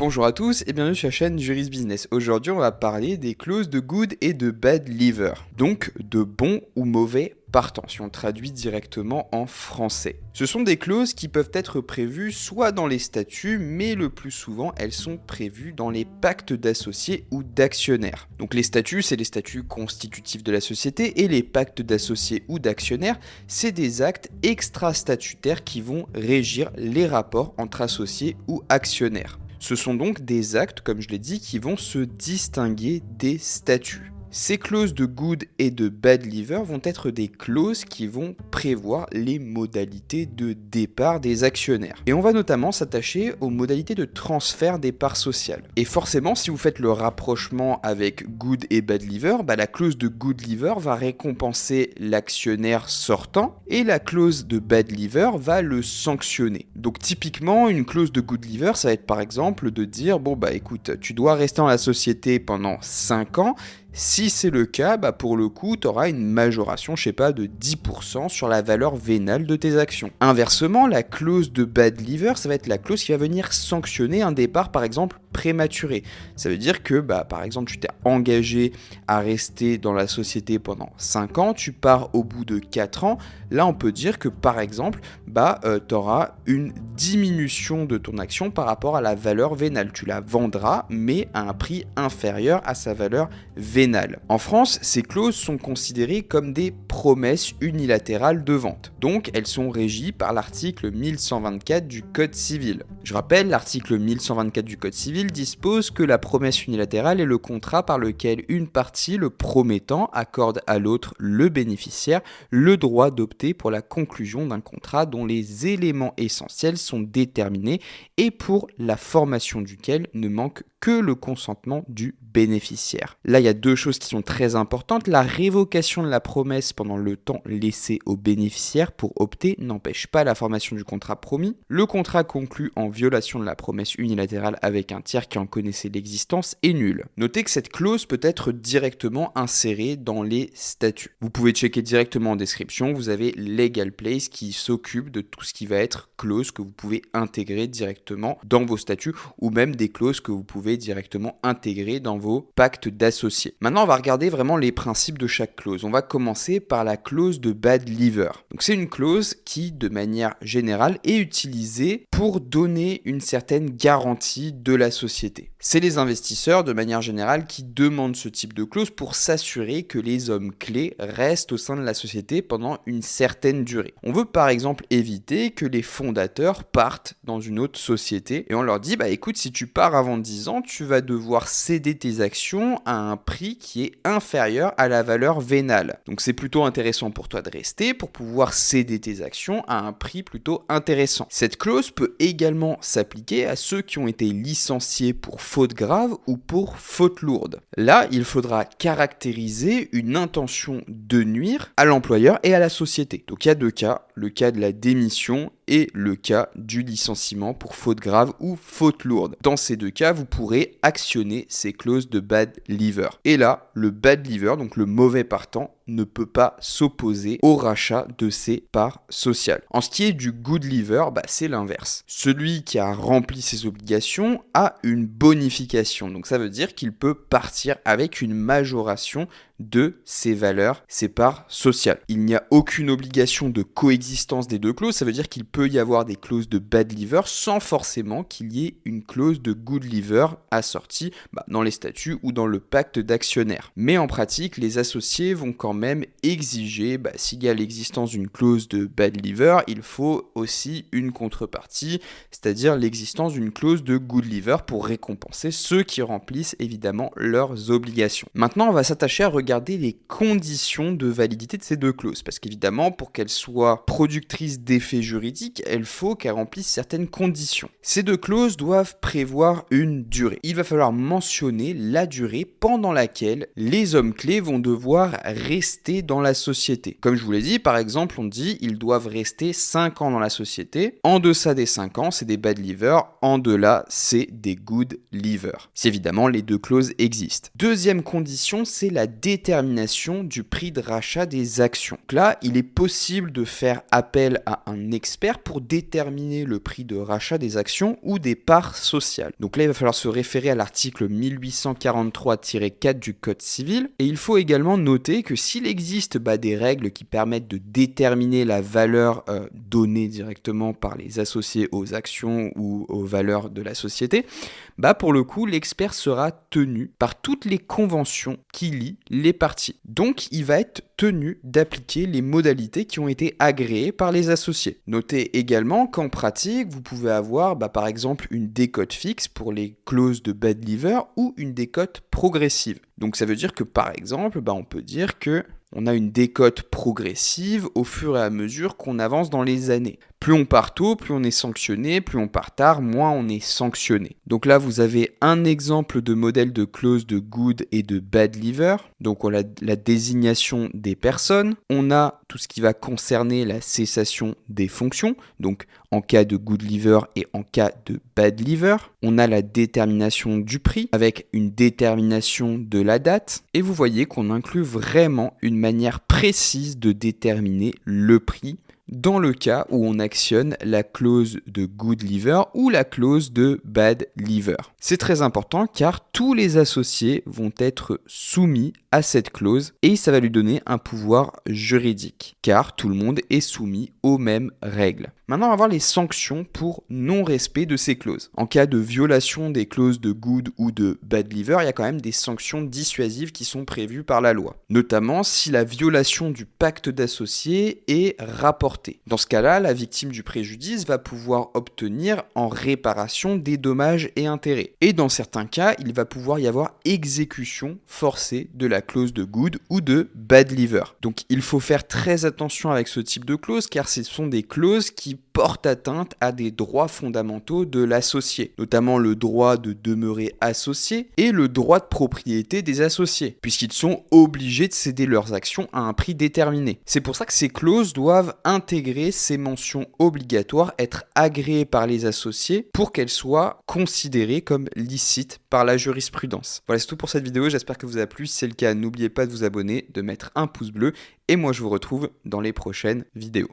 Bonjour à tous et bienvenue sur la chaîne Juris Business. Aujourd'hui, on va parler des clauses de good et de bad leaver, donc de bon ou mauvais partant, si on traduit directement en français. Ce sont des clauses qui peuvent être prévues soit dans les statuts, mais le plus souvent, elles sont prévues dans les pactes d'associés ou d'actionnaires. Donc les statuts, c'est les statuts constitutifs de la société, et les pactes d'associés ou d'actionnaires, c'est des actes extra-statutaires qui vont régir les rapports entre associés ou actionnaires. Ce sont donc des actes, comme je l'ai dit, qui vont se distinguer des statuts. Ces clauses de good et de bad leaver vont être des clauses qui vont prévoir les modalités de départ des actionnaires. Et on va notamment s'attacher aux modalités de transfert des parts sociales. Et forcément, si vous faites le rapprochement avec good et bad leaver, la clause de good leaver va récompenser l'actionnaire sortant et la clause de bad leaver va le sanctionner. Donc typiquement, une clause de good leaver, ça va être par exemple de dire, écoute, tu dois rester dans la société pendant 5 ans. Si c'est le cas, pour le coup, tu auras une majoration, de 10% sur la valeur vénale de tes actions. Inversement, la clause de bad leaver, ça va être la clause qui va venir sanctionner un départ, par exemple, prématuré. Ça veut dire que, par exemple, tu t'es engagé à rester dans la société pendant 5 ans, tu pars au bout de 4 ans. Là, on peut dire que, par exemple, tu auras une diminution de ton action par rapport à la valeur vénale. Tu la vendras, mais à un prix inférieur à sa valeur vénale. En France, ces clauses sont considérées comme des promesses unilatérales de vente. Donc, elles sont régies par l'article 1124 du Code civil. Je rappelle, l'article 1124 du Code civil dispose que la promesse unilatérale est le contrat par lequel une partie, le promettant, accorde à l'autre, le bénéficiaire, le droit d'opter pour la conclusion d'un contrat dont les éléments essentiels sont déterminés et pour la formation duquel ne manque que le consentement du bénéficiaire. Là, il y a deux choses qui sont très importantes. La révocation de la promesse pendant le temps laissé au bénéficiaire pour opter n'empêche pas la formation du contrat promis. Le contrat conclu en violation de la promesse unilatérale avec un tiers qui en connaissait l'existence est nul. Notez que cette clause peut être directement insérée dans les statuts. Vous pouvez checker directement en description, vous avez Legal Place qui s'occupe de tout ce qui va être clause que vous pouvez intégrer directement dans vos statuts ou même des clauses que vous pouvez directement intégrer dans vos pactes d'associés. Maintenant, on va regarder vraiment les principes de chaque clause. On va commencer par la clause de bad leaver. Donc, c'est une clause qui, de manière générale, est utilisée pour donner une certaine garantie de la société. C'est les investisseurs, de manière générale, qui demandent ce type de clause pour s'assurer que les hommes clés restent au sein de la société pendant une certaine durée. On veut par exemple éviter que les fondateurs partent dans une autre société et on leur dit, écoute, si tu pars avant 10 ans, tu vas devoir céder tes actions à un prix qui est inférieur à la valeur vénale. Donc c'est plutôt intéressant pour toi de rester pour pouvoir céder tes actions à un prix plutôt intéressant. Cette clause peut également s'appliquer à ceux qui ont été licenciés pour faute grave ou pour faute lourde. Là, il faudra caractériser une intention de nuire à l'employeur et à la société. Donc il y a deux cas, le cas de la démission et le cas du licenciement pour faute grave ou faute lourde. Dans ces deux cas, vous pourrez actionner ces clauses de bad leaver. Et là, le bad leaver, donc le mauvais partant, ne peut pas s'opposer au rachat de ses parts sociales. En ce qui est du good leaver, c'est l'inverse. Celui qui a rempli ses obligations a une bonification. Donc ça veut dire qu'il peut partir avec une majoration de ses valeurs, ses parts sociales. Il n'y a aucune obligation de coexistence des deux clauses, ça veut dire qu'il peut y avoir des clauses de bad leaver sans forcément qu'il y ait une clause de good leaver assortie dans les statuts ou dans le pacte d'actionnaires. Mais en pratique, les associés vont quand même exiger, s'il y a l'existence d'une clause de bad leaver, il faut aussi une contrepartie, c'est-à-dire l'existence d'une clause de good leaver pour récompenser ceux qui remplissent évidemment leurs obligations. Maintenant, on va s'attacher à regarder les conditions de validité de ces deux clauses, parce qu'évidemment, pour qu'elles soient productrices d'effets juridiques, il faut qu'elles remplissent certaines conditions. Ces deux clauses doivent prévoir une durée. Il va falloir mentionner la durée pendant laquelle les hommes clés vont devoir rester dans la société. Comme je vous l'ai dit, par exemple, on dit ils doivent rester 5 ans dans la société. En deçà des 5 ans, c'est des bad leavers. En delà, c'est des good leavers. Si évidemment les deux clauses existent. Deuxième condition, c'est la détermination détermination du prix de rachat des actions. Donc là, il est possible de faire appel à un expert pour déterminer le prix de rachat des actions ou des parts sociales. Donc là, il va falloir se référer à l'article 1843-4 du Code civil. Et il faut également noter que s'il existe des règles qui permettent de déterminer la valeur donnée directement par les associés aux actions ou aux valeurs de la société, pour le coup, l'expert sera tenu par toutes les conventions qui lient les parties. Donc, il va être tenu d'appliquer les modalités qui ont été agréées par les associés. Notez également qu'en pratique, vous pouvez avoir par exemple une décote fixe pour les clauses de bad leaver ou une décote progressive. Donc ça veut dire que par exemple, on peut dire que on a une décote progressive au fur et à mesure qu'on avance dans les années. Plus on part tôt, plus on est sanctionné, plus on part tard, moins on est sanctionné. Donc là, vous avez un exemple de modèle de clause de good et de bad leaver. Donc on a la désignation des personnes. On a tout ce qui va concerner la cessation des fonctions. Donc en cas de good leaver et en cas de bad leaver. On a la détermination du prix avec une détermination de la date. Et vous voyez qu'on inclut vraiment une manière précise de déterminer le prix dans le cas où on actionne la clause de good leaver ou la clause de bad leaver. C'est très important car tous les associés vont être soumis à cette clause et ça va lui donner un pouvoir juridique car tout le monde est soumis aux mêmes règles. Maintenant, on va voir les sanctions pour non-respect de ces clauses. En cas de violation des clauses de good ou de bad leaver, il y a quand même des sanctions dissuasives qui sont prévues par la loi. Notamment si la violation du pacte d'associés est rapportée. Dans ce cas-là, la victime du préjudice va pouvoir obtenir en réparation des dommages et intérêts. Et dans certains cas, il va pouvoir y avoir exécution forcée de la clause de good ou de bad leaver. Donc il faut faire très attention avec ce type de clause car ce sont des clauses qui portent atteinte à des droits fondamentaux de l'associé, notamment le droit de demeurer associé et le droit de propriété des associés, puisqu'ils sont obligés de céder leurs actions à un prix déterminé. C'est pour ça que ces clauses doivent intégrer ces mentions obligatoires, être agréées par les associés pour qu'elles soient considérées comme licites par la jurisprudence. Voilà, c'est tout pour cette vidéo, j'espère que vous a plu. Si c'est le cas, n'oubliez pas de vous abonner, de mettre un pouce bleu et moi je vous retrouve dans les prochaines vidéos.